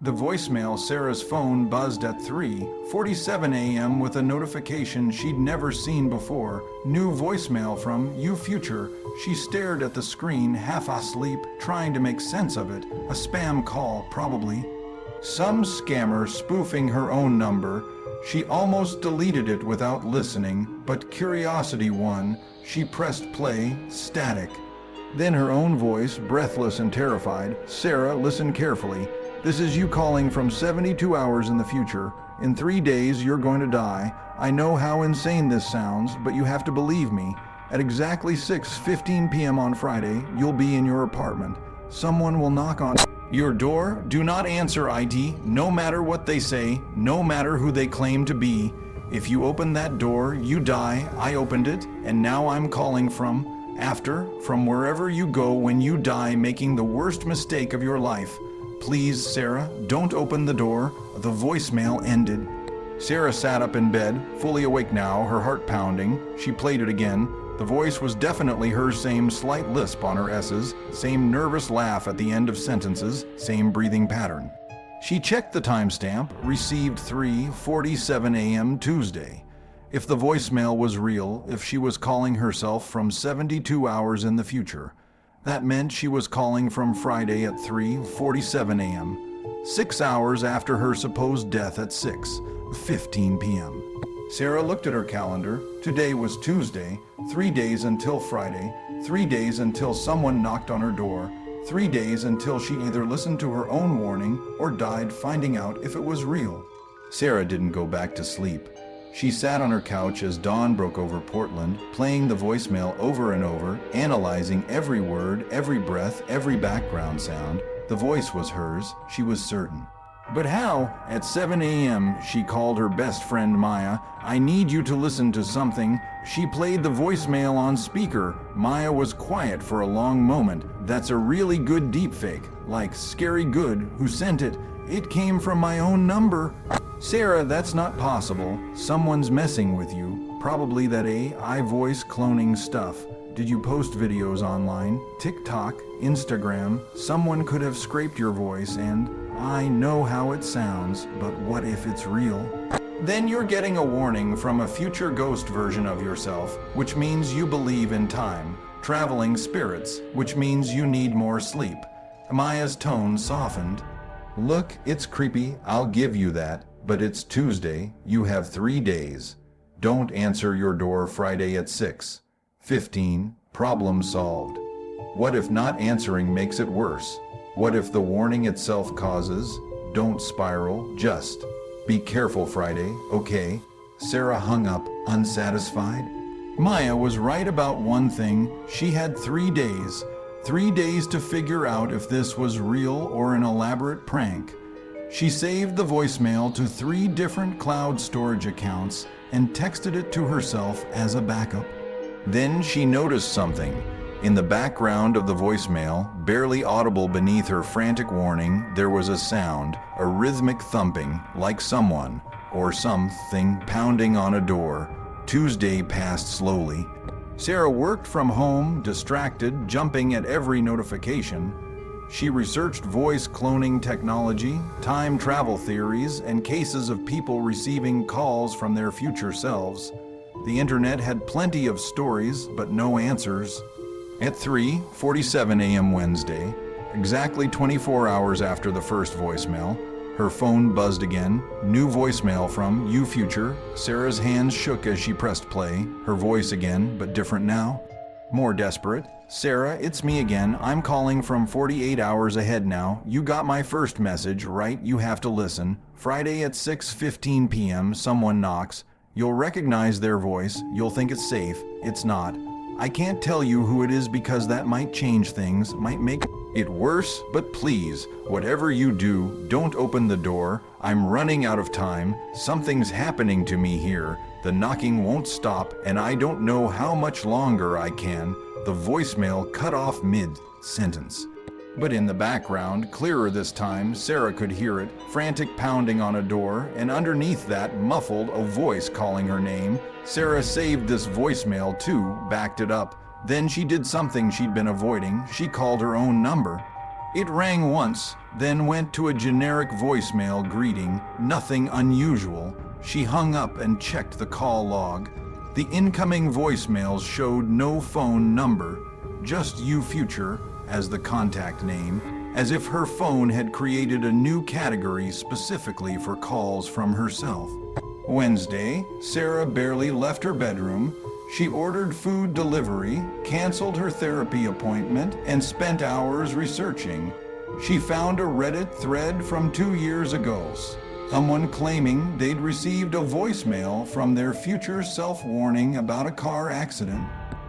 The voicemail Sarah's phone buzzed at 3:47 a.m. with a notification she'd never seen before. New voicemail from You Future. She stared at the screen, half asleep, trying to make sense of it. A spam call, probably. Some scammer spoofing her own number. She almost deleted it without listening, but curiosity won. She pressed play, static. Then her own voice, breathless and terrified. Sarah, listen carefully. This is you calling from 72 hours in the future. In 3 days, you're going to die. I know how insane this sounds, but you have to believe me. At exactly 6:15 p.m. on Friday, you'll be in your apartment. Someone will knock on your door. Do not answer ID, no matter what they say, no matter who they claim to be. If you open that door, you die. I opened it, and now I'm calling from wherever you go when you die, making the worst mistake of your life. Please, Sarah, don't open the door. The voicemail ended. Sarah sat up in bed, fully awake now, her heart pounding. She played it again. The voice was definitely her, same slight lisp on her S's, same nervous laugh at the end of sentences, same breathing pattern. She checked the timestamp, received 3:47 a.m. Tuesday. If the voicemail was real, if she was calling herself from 72 hours in the future, that meant she was calling from Friday at 3:47 a.m., 6 hours after her supposed death at 6:15 p.m. Sarah looked at her calendar. Today was Tuesday, 3 days until Friday, 3 days until someone knocked on her door, 3 days until she either listened to her own warning or died finding out if it was real. Sarah didn't go back to sleep. She sat on her couch as dawn broke over Portland, playing the voicemail over and over, analyzing every word, every breath, every background sound. The voice was hers, she was certain. But how? At 7 a.m., she called her best friend Maya. I need you to listen to something. She played the voicemail on speaker. Maya was quiet for a long moment. That's a really good deepfake. Like scary good. Who sent it? It came from my own number. Sarah, that's not possible. Someone's messing with you. Probably that AI voice cloning stuff. Did you post videos online? TikTok? Instagram? Someone could have scraped your voice and I know how it sounds, but what if it's real? Then you're getting a warning from a future ghost version of yourself, which means you believe in time. Traveling spirits, which means you need more sleep. Maya's tone softened. Look, it's creepy, I'll give you that. But it's Tuesday, you have 3 days. Don't answer your door Friday at 6:15, problem solved. What if not answering makes it worse? What if the warning itself causes? Don't spiral, just be careful Friday, okay? Sarah hung up, unsatisfied. Maya was right about one thing. She had 3 days. 3 days to figure out if this was real or an elaborate prank. She saved the voicemail to 3 different cloud storage accounts and texted it to herself as a backup. Then she noticed something. In the background of the voicemail, barely audible beneath her frantic warning, there was a sound, a rhythmic thumping, like someone or something pounding on a door. Tuesday passed slowly. Sarah worked from home, distracted, jumping at every notification. She researched voice cloning technology, time travel theories, and cases of people receiving calls from their future selves. The internet had plenty of stories, but no answers. At 3:47 a.m. Wednesday, exactly 24 hours after the first voicemail, her phone buzzed again. New voicemail from You Future. Sarah's hands shook as she pressed play. Her voice again, but different now. More desperate. Sarah, it's me again. I'm calling from 48 hours ahead now. You got my first message, right? You have to listen. Friday at 6:15 p.m., someone knocks. You'll recognize their voice. You'll think it's safe. It's not. I can't tell you who it is because that might change things, might make it worse, but please, whatever you do, don't open the door. I'm running out of time. Something's happening to me here. The knocking won't stop, and I don't know how much longer I can. The voicemail cut off mid-sentence. But in the background, clearer this time, Sarah could hear it, frantic pounding on a door, and underneath that, muffled, a voice calling her name. Sarah saved this voicemail too, backed it up. Then she did something she'd been avoiding. She called her own number. It rang once, then went to a generic voicemail greeting, nothing unusual. She hung up and checked the call log. The incoming voicemails showed no phone number, just You Future as the contact name, as if her phone had created a new category specifically for calls from herself. Wednesday, Sarah barely left her bedroom. She ordered food delivery, canceled her therapy appointment, and spent hours researching. She found a Reddit thread from 2 years ago. Someone claiming they'd received a voicemail from their future self warning about a car accident.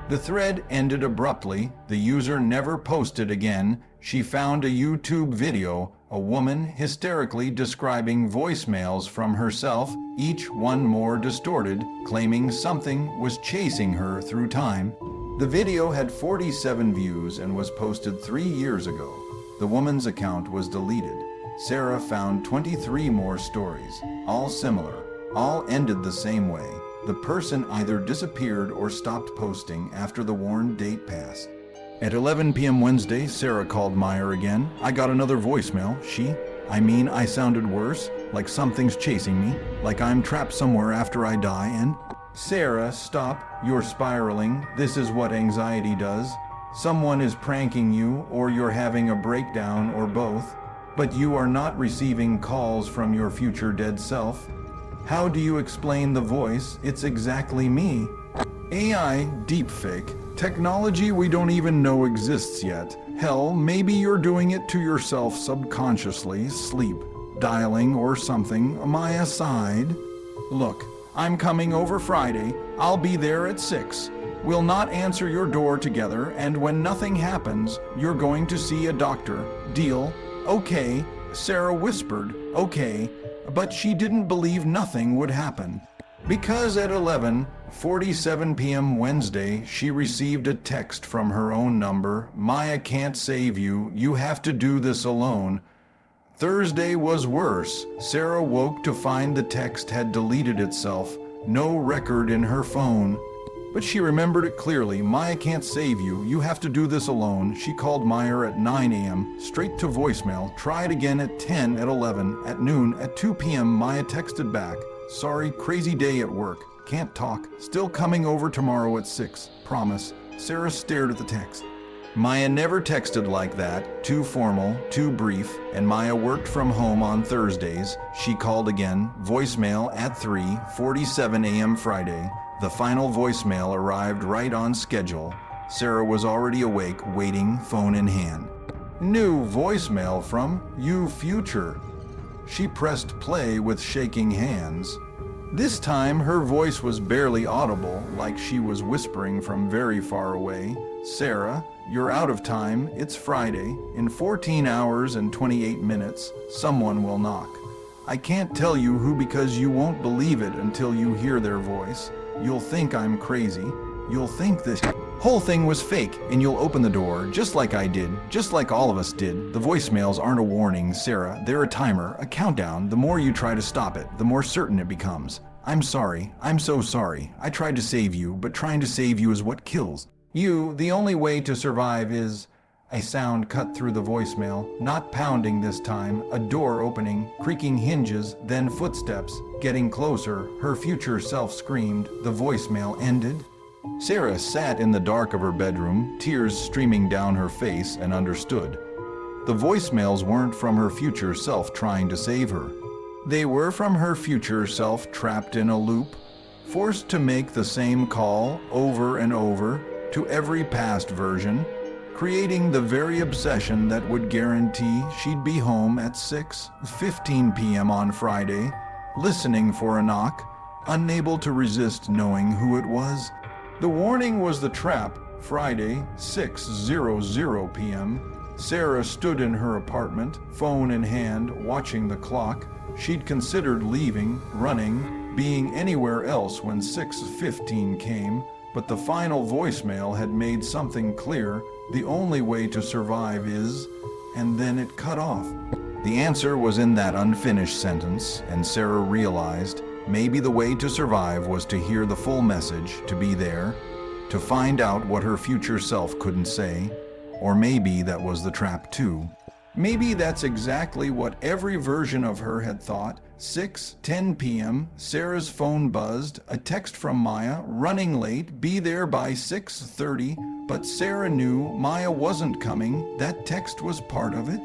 The thread ended abruptly. The user never posted again. She found a YouTube video, a woman hysterically describing voicemails from herself, each one more distorted, claiming something was chasing her through time. The video had 47 views and was posted 3 years ago. The woman's account was deleted. Sarah found 23 more stories, all similar, all ended the same way. The person either disappeared or stopped posting after the warned date passed. At 11 p.m. Wednesday, Sarah called Meyer again. I got another voicemail. I sounded worse, like something's chasing me, like I'm trapped somewhere after I die, and... Sarah, stop. You're spiraling. This is what anxiety does. Someone is pranking you, or you're having a breakdown, or both. But you are not receiving calls from your future dead self. How do you explain the voice? It's exactly me. AI deepfake, technology we don't even know exists yet. Hell, maybe you're doing it to yourself subconsciously, sleep, dialing or something. Am I aside? Look, I'm coming over Friday. I'll be there at 6. We'll not answer your door together, and when nothing happens, you're going to see a doctor. Deal? Okay, Sarah whispered, okay. But she didn't believe nothing would happen. Because at 11:47 p.m. Wednesday, she received a text from her own number. Maya can't save you. You have to do this alone. Thursday was worse. Sarah woke to find the text had deleted itself. No record in her phone. But she remembered it clearly. Maya can't save you. You have to do this alone. She called Meyer at 9 a.m., straight to voicemail, tried again at 10, at 11, at noon, at 2 p.m. Maya texted back, sorry, crazy day at work. Can't talk. Still coming over tomorrow at 6. Promise. Sarah stared at the text. Maya never texted like that. Too formal, too brief, and Maya worked from home on Thursdays. She called again, voicemail at 3:47 a.m. Friday. The final voicemail arrived right on schedule. Sarah was already awake, waiting, phone in hand. New voicemail from You Future. She pressed play with shaking hands. This time her voice was barely audible, like she was whispering from very far away. Sarah, you're out of time. It's Friday. In 14 hours and 28 minutes, someone will knock. I can't tell you who because you won't believe it until you hear their voice. You'll think I'm crazy. You'll think this whole thing was fake, and you'll open the door, just like I did, just like all of us did. The voicemails aren't a warning, Sarah. They're a timer, a countdown. The more you try to stop it, the more certain it becomes. I'm sorry. I'm so sorry. I tried to save you, but trying to save you is what kills. You, the only way to survive is... A sound cut through the voicemail, not pounding this time, a door opening, creaking hinges, then footsteps, getting closer. Her future self screamed. The voicemail ended. Sarah sat in the dark of her bedroom, tears streaming down her face, and understood. The voicemails weren't from her future self trying to save her. They were from her future self trapped in a loop, forced to make the same call over and over to every past version, creating the very obsession that would guarantee she'd be home at 6:15 p.m. on Friday, listening for a knock, unable to resist knowing who it was. The warning was the trap. Friday, 6:00 p.m. Sarah stood in her apartment, phone in hand, watching the clock. She'd considered leaving, running, being anywhere else when 6:15 came, but the final voicemail had made something clear. The only way to survive is... And then it cut off. The answer was in that unfinished sentence, and Sarah realized maybe the way to survive was to hear the full message, to be there, to find out what her future self couldn't say, or maybe that was the trap too. Maybe that's exactly what every version of her had thought. 6:10 p.m., Sarah's phone buzzed. A text from Maya, running late, be there by 6:30. But Sarah knew Maya wasn't coming. That text was part of it.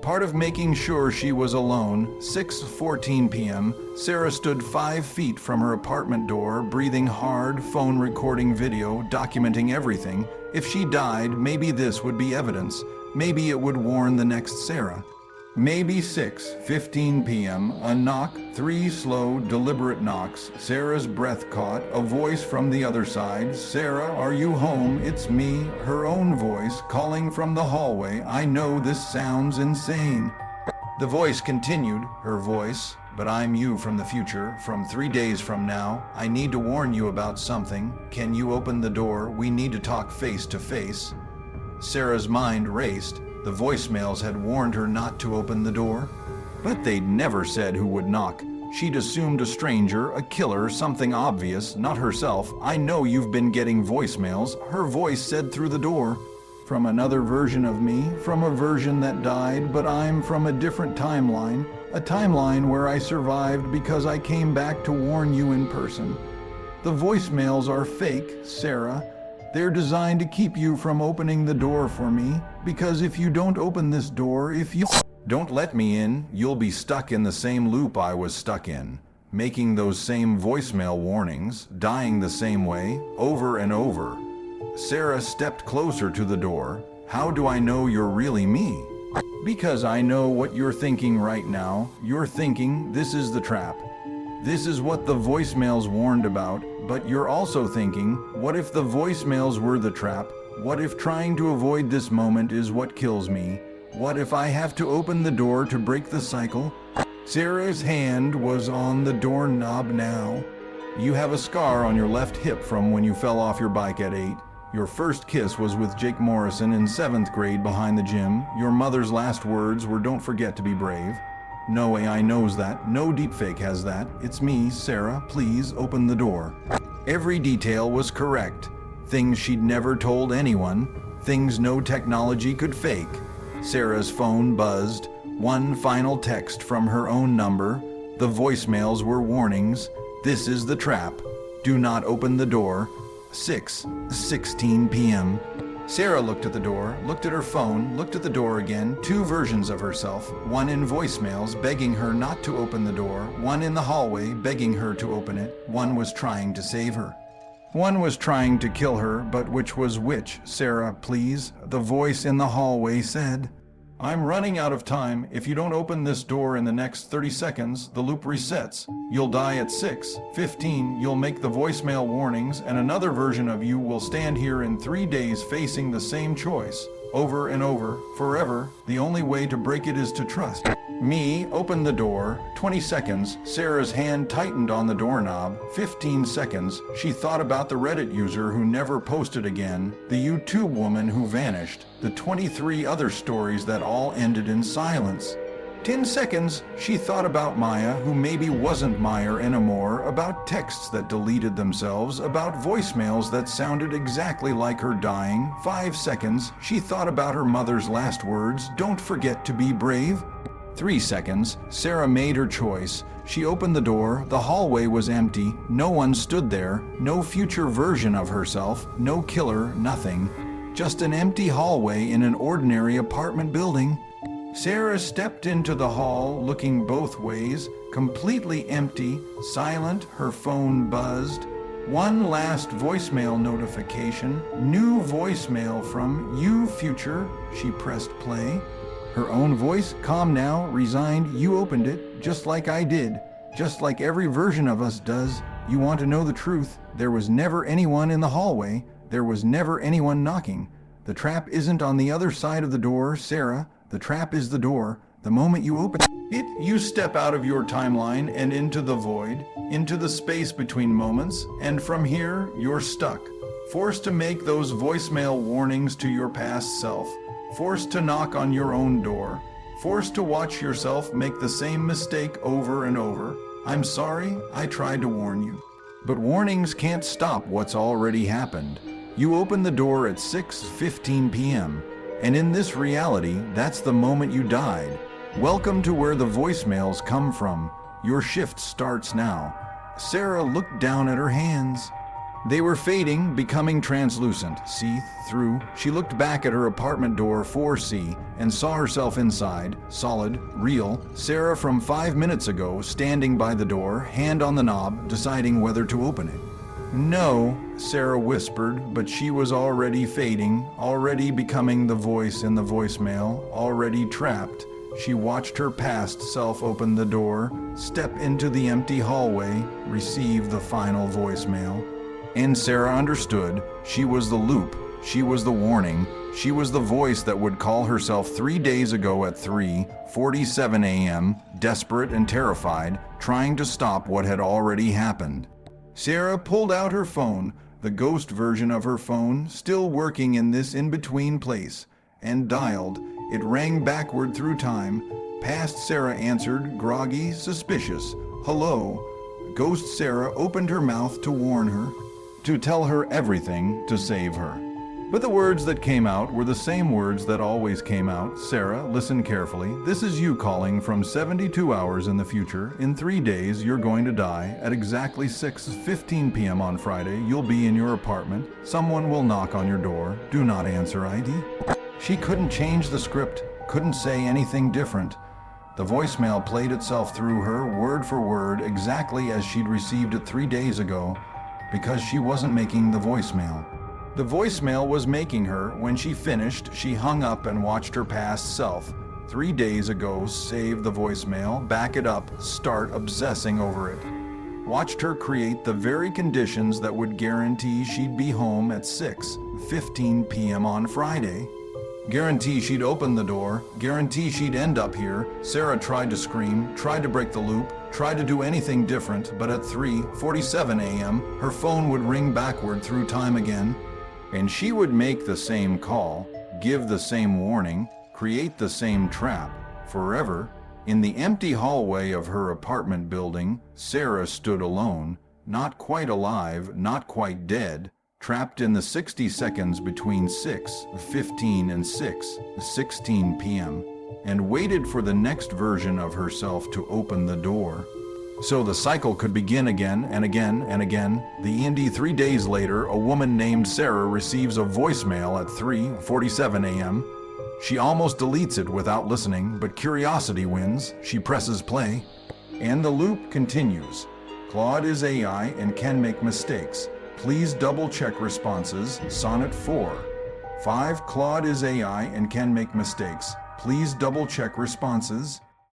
Part of making sure she was alone. 6:14 p.m., Sarah stood 5 feet from her apartment door, breathing hard, phone recording video, documenting everything. If she died, maybe this would be evidence. Maybe it would warn the next Sarah. Maybe 6:15 p.m., a knock, 3 slow, deliberate knocks. Sarah's breath caught, a voice from the other side. Sarah, are you home? It's me, her own voice, calling from the hallway. I know this sounds insane. The voice continued, her voice, but I'm you from the future, from 3 days from now. I need to warn you about something. Can you open the door? We need to talk face to face. Sarah's mind raced. The voicemails had warned her not to open the door, but they'd never said who would knock. She'd assumed a stranger, a killer, something obvious, not herself. I know you've been getting voicemails, her voice said through the door. From another version of me, from a version that died, but I'm from a different timeline, a timeline where I survived because I came back to warn you in person. The voicemails are fake, Sarah. They're designed to keep you from opening the door for me, because if you don't open this door, if you don't let me in, you'll be stuck in the same loop I was stuck in, making those same voicemail warnings, dying the same way, over and over. Sarah stepped closer to the door. How do I know you're really me? Because I know what you're thinking right now. You're thinking, this is the trap. This is what the voicemails warned about, but you're also thinking, what if the voicemails were the trap? What if trying to avoid this moment is what kills me? What if I have to open the door to break the cycle? Sarah's hand was on the doorknob now. You have a scar on your left hip from when you fell off your bike at 8. Your first kiss was with Jake Morrison in 7th grade behind the gym. Your mother's last words were, don't forget to be brave. No AI knows that. No deepfake has that. It's me, Sarah. Please open the door. Every detail was correct. Things she'd never told anyone. Things no technology could fake. Sarah's phone buzzed. One final text from her own number. The voicemails were warnings. This is the trap. Do not open the door. 6:16 p.m. Sarah looked at the door, looked at her phone, looked at the door again. 2 versions of herself, one in voicemails begging her not to open the door, one in the hallway begging her to open it. One was trying to save her. One was trying to kill her, but which was which? Sarah, please, the voice in the hallway said. I'm running out of time. If you don't open this door in the next 30 seconds, the loop resets. You'll die at 6:15. You'll make the voicemail warnings, and another version of you will stand here in 3 days facing the same choice. Over and over, forever. The only way to break it is to trust me. Open the door. 20 seconds. Sarah's hand tightened on the doorknob. 15 seconds. She thought about the Reddit user who never posted again, the YouTube woman who vanished, the 23 other stories that all ended in silence. 10 seconds. She thought about Maya, who maybe wasn't Maya anymore, about texts that deleted themselves, about voicemails that sounded exactly like her dying. 5 seconds. She thought about her mother's last words, don't forget to be brave. 3 seconds. Sarah made her choice. She opened the door. The hallway was empty. No one stood there. No future version of herself. No killer. Nothing. Just an empty hallway in an ordinary apartment building. Sarah stepped into the hall, looking both ways, completely empty, silent. Her phone buzzed. One last voicemail notification. New voicemail from you, future. She pressed play. Her own voice, calm now, resigned. You opened it, just like I did, just like every version of us does. You want to know the truth? There was never anyone in the hallway. There was never anyone knocking. The trap isn't on the other side of the door, Sarah. The trap is the door. The moment you open it, you step out of your timeline and into the void, into the space between moments, and from here, you're stuck. Forced to make those voicemail warnings to your past self. Forced to knock on your own door. Forced to watch yourself make the same mistake over and over. I'm sorry, I tried to warn you. But warnings can't stop what's already happened. You open the door at 6:15 p.m. And in this reality, that's the moment you died. Welcome to where the voicemails come from. Your shift starts now. Sarah looked down at her hands. They were fading, becoming translucent, see-through. She looked back at her apartment door 4C and saw herself inside, solid, real, Sarah from 5 minutes ago, standing by the door, hand on the knob, deciding whether to open it. No, Sarah whispered, but she was already fading, already becoming the voice in the voicemail, already trapped. She watched her past self open the door, step into the empty hallway, receive the final voicemail. And Sarah understood. She was the loop. She was the warning. She was the voice that would call herself 3 days ago at 3:47 a.m., desperate and terrified, trying to stop what had already happened. Sarah pulled out her phone, the ghost version of her phone, still working in this in-between place, and dialed. It rang backward through time. Past Sarah answered, groggy, suspicious. Hello. Ghost Sarah opened her mouth to warn her, to tell her everything, to save her. But the words that came out were the same words that always came out. Sarah, listen carefully. This is you calling from 72 hours in the future. In 3 days, you're going to die. At exactly 6:15 p.m. on Friday, you'll be in your apartment. Someone will knock on your door. Do not answer ID. She couldn't change the script, couldn't say anything different. The voicemail played itself through her, word for word, exactly as she'd received it 3 days ago, because she wasn't making the voicemail. The voicemail was making her. When she finished, she hung up and watched her past self. 3 days ago, save the voicemail, back it up, start obsessing over it. Watched her create the very conditions that would guarantee she'd be home at 6:15 p.m. on Friday. Guarantee she'd open the door, guarantee she'd end up here. Sarah tried to scream, tried to break the loop, tried to do anything different, but at 3:47 a.m., her phone would ring backward through time again, and she would make the same call, give the same warning, create the same trap, forever. In the empty hallway of her apartment building, Sarah stood alone, not quite alive, not quite dead, trapped in the 60 seconds between 6:15 and 6:16 p.m., and waited for the next version of herself to open the door. So the cycle could begin again and again and again. The Indy 3 days later, a woman named Sarah receives a voicemail at 3:47 a.m. She almost deletes it without listening, but curiosity wins. She presses play, and the loop continues. Claude is AI and can make mistakes. Please double-check responses. Sonnet 4. 5. Claude is AI and can make mistakes. Please double-check responses.